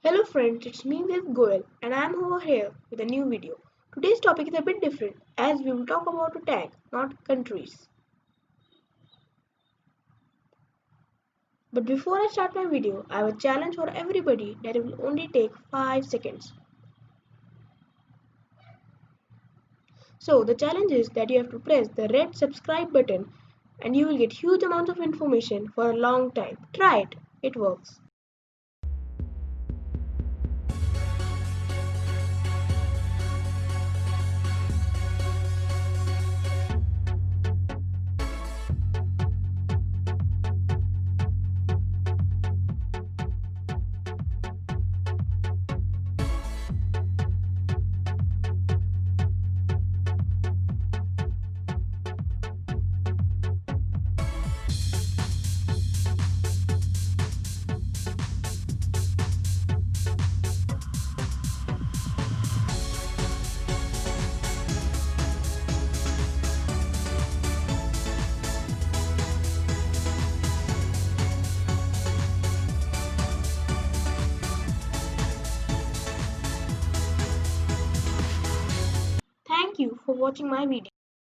Hello friends, it's me with Goel and I'm over here with a new video. Today's topic is a bit different as we will talk about a tag, not countries. But before I start my video, I have a challenge for everybody that will only take 5 seconds. So the challenge is that you have to press the red subscribe button and you will get huge amounts of information for a long time. Try it, it works. Thank you for watching my video.